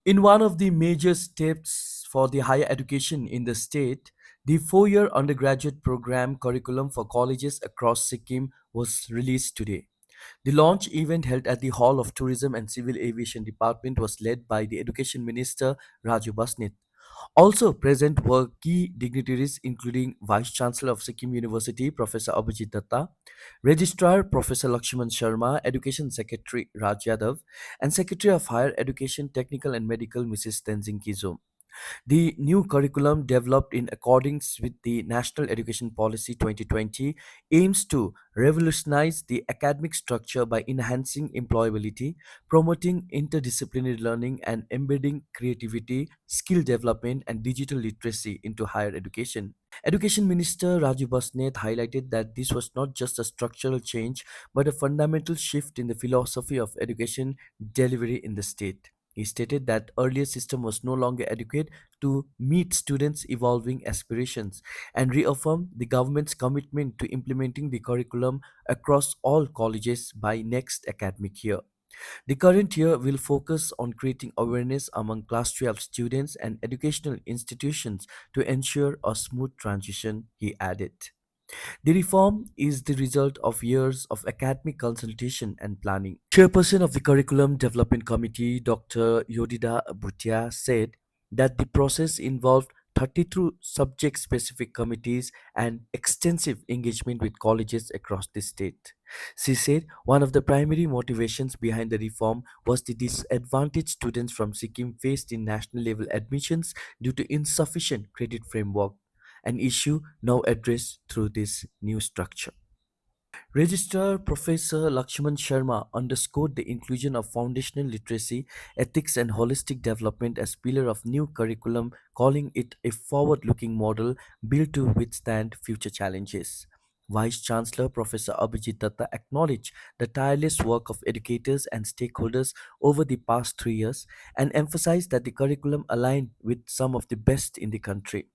In one of the major steps for the higher education in the state, the 4 year undergraduate program curriculum for colleges across Sikkim was released today. The launch event held at the Hall of Tourism and Civil Aviation Department was led by the Education Minister Raju Basnit. Also present were key dignitaries including Vice Chancellor of Sikkim University Professor Abhijit Datta, Registrar Professor Lakshman Sharma, Education Secretary Raj Yadav, and Secretary of Higher Education Technical and Medical Mrs. Tenzing Kizom. The new curriculum, developed in accordance with the National Education Policy 2020, aims to revolutionize the academic structure by enhancing employability, promoting interdisciplinary learning, and embedding creativity, skill development, and digital literacy into higher education. Education Minister Raju Basnet highlighted that this was not just a structural change but a fundamental shift in the philosophy of education delivery in the state. He stated that earlier system was no longer adequate to meet students' evolving aspirations and reaffirmed the government's commitment to implementing the curriculum across all colleges by next academic year. The current year will focus on creating awareness among class 12 students and educational institutions to ensure a smooth transition, he added. The reform is the result of years of academic consultation and planning. Chairperson of the Curriculum Development Committee, Dr. Yodida Bhutia, said that the process involved 32 subject specific committees and extensive engagement with colleges across the state. She said one of the primary motivations behind the reform was the disadvantaged students from Sikkim faced in national level admissions due to insufficient credit framework, an issue now addressed through this new structure. Registrar Professor Lakshman Sharma underscored the inclusion of foundational literacy, ethics, and holistic development as pillar of new curriculum, calling it a forward-looking model built to withstand future challenges. Vice Chancellor Professor Abhijit Datta acknowledged the tireless work of educators and stakeholders over the past 3 years and emphasized that the curriculum aligned with some of the best in the country.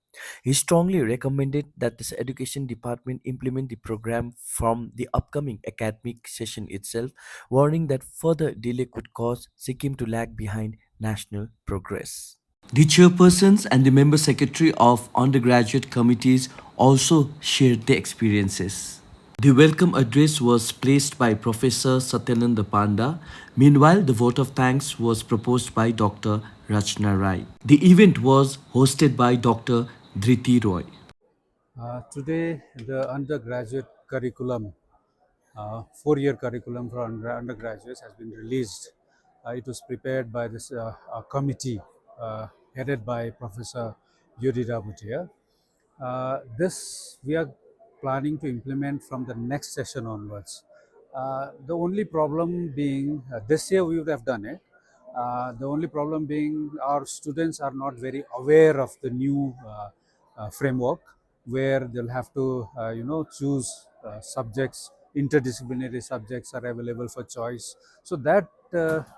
He strongly recommended that the education department implement the program from the upcoming academic session itself, warning that further delay could cause Sikkim to lag behind national progress. The chairpersons and the member secretary of undergraduate committees also shared their experiences. The welcome address was placed by Professor Satyananda Panda. Meanwhile, the vote of thanks was proposed by Dr. Rachna Rai. The event was hosted by Dr. Dhriti Roy. Today, the undergraduate curriculum, 4-year curriculum for undergraduates has been released. It was prepared by this committee headed by Professor Yudhira Bhutia. This we are planning to implement from the next session onwards. The only problem being, this year we would have done it. The only problem being our students are not very aware of the new framework where they'll have to choose subjects, interdisciplinary subjects are available for choice. So that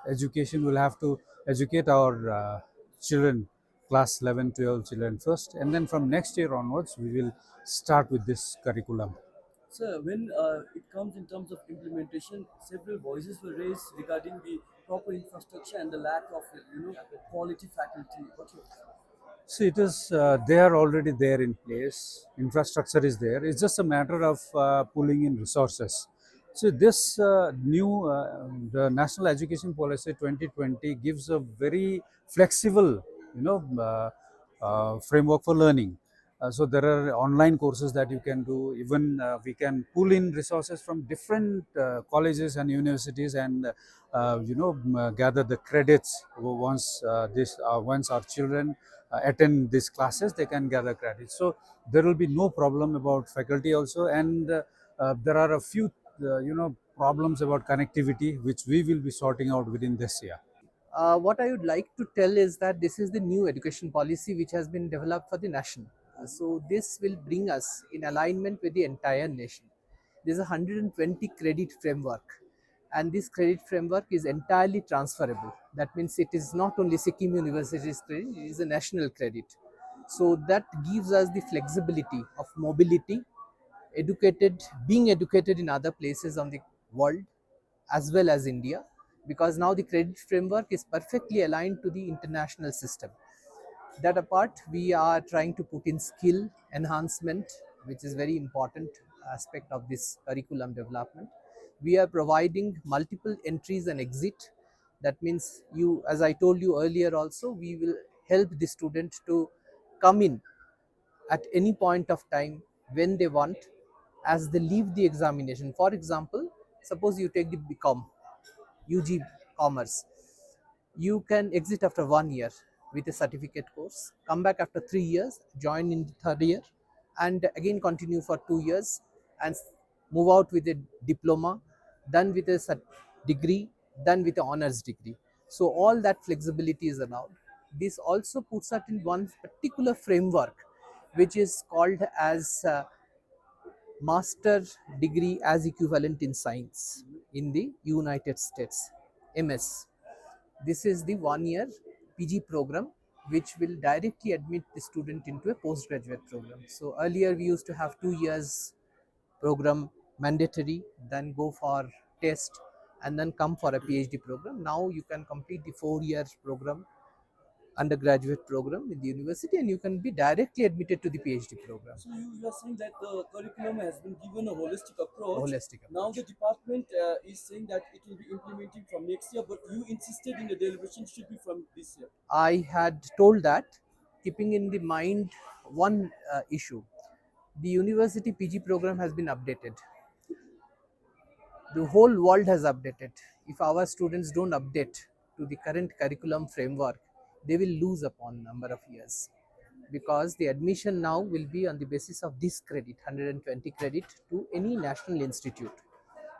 education will have to educate our children, class 11, 12 children first, and then from next year onwards we will start with this curriculum. Sir, when it comes in terms of implementation, several voices were raised regarding the proper infrastructure and the lack of, quality faculty. What's your See, it is they are already there in place. Infrastructure is there. It's just a matter of pulling in resources. So this new the National Education Policy 2020 gives a very flexible, framework for learning. So there are online courses that you can do. Even we can pull in resources from different colleges and universities, and gather the credits. Once our children attend these classes, they can gather credits. So there will be no problem about faculty also, and there are a few problems about connectivity which we will be sorting out within this year. What I would like to tell is that this is the new education policy which has been developed for the nation. So this will bring us in alignment with the entire nation. There is a 120 credit framework, and this credit framework is entirely transferable. That means it is not only Sikkim University's credit, it is a national credit. So that gives us the flexibility of mobility, being educated in other places on the world as well as India, because now the credit framework is perfectly aligned to the international system. That apart, we are trying to put in skill enhancement, which is very important aspect of this curriculum development. We are providing multiple entries and exit. That means, you, as I told you earlier also, we will help the student to come in at any point of time when they want, as they leave the examination. For example, suppose you take the BCom, UG Commerce, you can exit after 1 year with a certificate course, come back after 3 years, join in the third year, and again continue for 2 years and move out with a diploma, then with a degree, then with an honors degree. So all that flexibility is allowed. This also puts us in one particular framework, which is called as master degree as equivalent in science in the United States, MS. This is the 1 year PG program which will directly admit the student into a postgraduate program. So earlier we used to have 2 years program mandatory, then go for test and then come for a PhD program. Now you can complete the 4 year program, undergraduate program in the university, and you can be directly admitted to the PhD program. So you are saying that the curriculum has been given a holistic approach. Holistic Now the approach. department is saying that it will be implementing from next year, but you insisted in the deliberation should be from this year. I had told that, keeping in the mind one issue. The university PG program has been updated. The whole world has updated. If our students don't update to the current curriculum framework, they will lose upon number of years, because the admission now will be on the basis of this credit, 120 credit, to any national institute.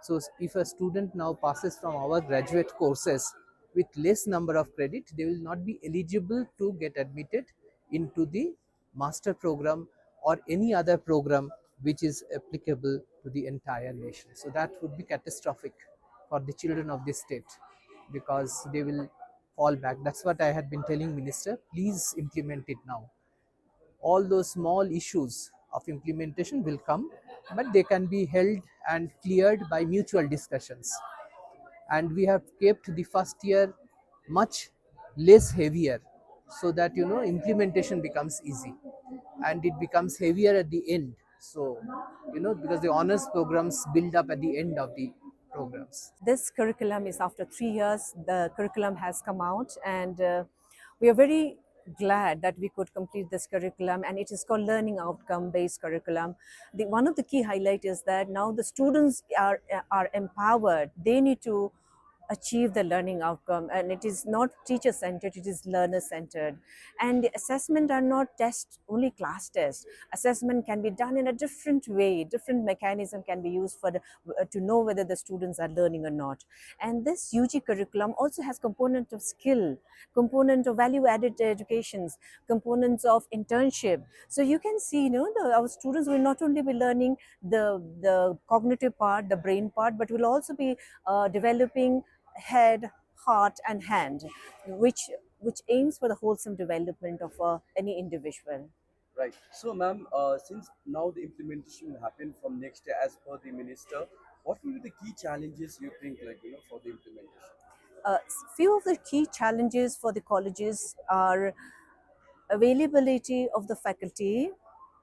So if a student now passes from our graduate courses with less number of credit, they will not be eligible to get admitted into the master program or any other program which is applicable to the entire nation. So that would be catastrophic for the children of this state, because they will fall back. That's what I had been telling Minister. Please implement it now. All those small issues of implementation will come, but they can be held and cleared by mutual discussions. And we have kept the first year much less heavier, so that implementation becomes easy, and it becomes heavier at the end. So because the honors programs build up at the end of the programs. This curriculum is after 3 years. The curriculum has come out, and we are very glad that we could complete this curriculum, and it is called learning outcome based curriculum. One of the key highlight is that now the students are empowered. They need to achieve the learning outcome, and it is not teacher centered, it is learner centered. And the assessment are not test only class test. Assessment can be done in a different way. Different mechanism can be used for to know whether the students are learning or not. And this UG curriculum also has component of skill, component of value added educations, components of internship. So you can see, our students will not only be learning the cognitive part, the brain part, but will also be developing head, heart, and hand, which aims for the wholesome development of any individual. Right. So, ma'am, since now the implementation will happen from next year as per the minister, what will be the key challenges you think, for the implementation? Uh, Few of the key challenges for the colleges are availability of the faculty.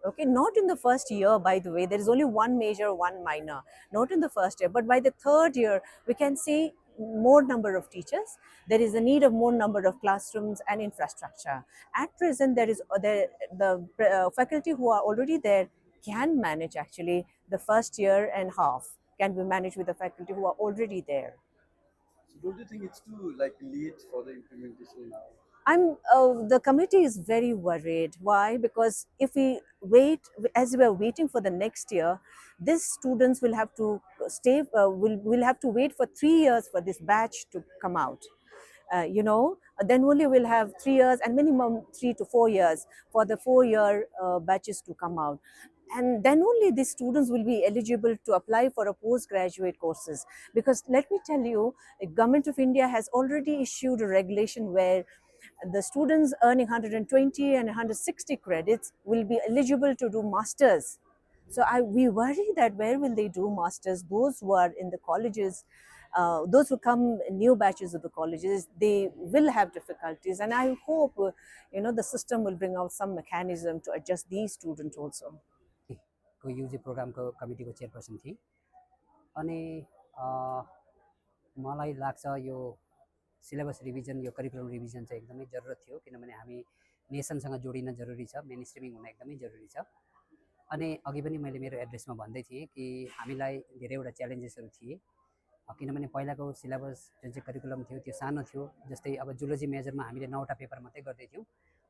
Okay, not in the first year, by the way. There is only one major, one minor. Not in the first year, but by the third year, we can see more number of teachers. There is a need of more number of classrooms and infrastructure. At present, there is the faculty who are already there can manage actually the first year and half can be managed with the faculty who are already there. So, don't you think it's too late for the implementation now? The committee is very worried. Why? Because if we wait, as we are waiting for the next year, these students will have to stay. Will have to wait for 3 years for this batch to come out. Then only we'll have 3 years and minimum 3 to 4 years for the 4 year batches to come out. And then only the students will be eligible to apply for a postgraduate courses. Because let me tell you, the Government of India has already issued a regulation where the students earning 120 and 160 credits will be eligible to do masters. So we worry that where will they do masters? Those who are in the colleges those who come new batches of the colleges, they will have difficulties, and I hope the system will bring out some mechanism to adjust these students also. को UG प्रोग्रामको कमिटीको chairperson थिएँ अनि मलाई लाग्छ यो syllabus revision यो curriculum revision चाहिँ एकदमै जरुरत थियो किनभने हामी नेसनसँग जोडिन जरुरी छ मेन स्ट्रिमिङ हुन एकदमै जरुरी छ अनि अघि पनि मैले मेरो एड्रेसमा भन्दै थिएँ कि हामीलाई धेरैवटा च्यालेन्जेसहरू थिए किनभने पहिलाको सिलेबस जुन चाहिँ करिकुलम थियो त्यो सानो थियो जस्तै अब जुलोजी मेजरमा हामीले 9वटा पेपर मात्रै गर्दै थियौँ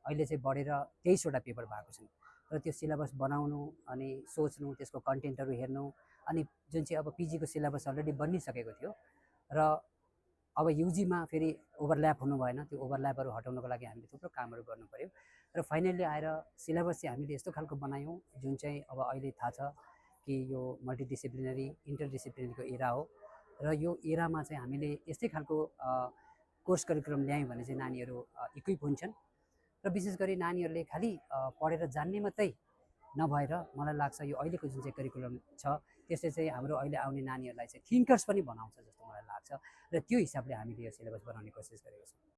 अहिले चाहिँ बढेर 23वटा पेपर भएको छन् र त्यो सिलेबस बनाउनु अनि सोच्नु त्यसको कन्टेन्टहरू हेर्नु अनि जुन चाहिँ अब पिजीको सिलेबस अलरेडी बनिसकेको थियो र अब युजीमा फेरि ओभरल्याप हुनु भएन त्यो ओभरल्यापहरू हटाउनको लागि हामीले थुप्रो कामहरू गर्नु पर्यो र फाइनल्ली आएर सिलेबस चाहिँ हामीले यस्तो खालको बनायौँ जुन चाहिँ अब अहिले थाहा छ कि यो मल्टिडिसिप्लिनरी इन्टरडिसिप्लिनरीको एरा हो र यो एरामा चाहिँ हामीले यस्तै खालको कोर्स करिकुलम ल्यायौँ भने चाहिँ नानीहरू इक्विप हुन्छन् र विशेष गरी नानीहरूले खालि पढेर जान्ने मात्रै नभएर मलाई लाग्छ यो अहिलेको जुन चाहिँ करिकुलम छ त्यसले चाहिँ हाम्रो अहिले आउने नानीहरूलाई चाहिँ थिङ्कर्स पनि बनाउँछ जस्तो मलाई लाग्छ र त्यो हिसाबले हामीले यो सिलेबस बनाउने कोसिस गरेको छौँ।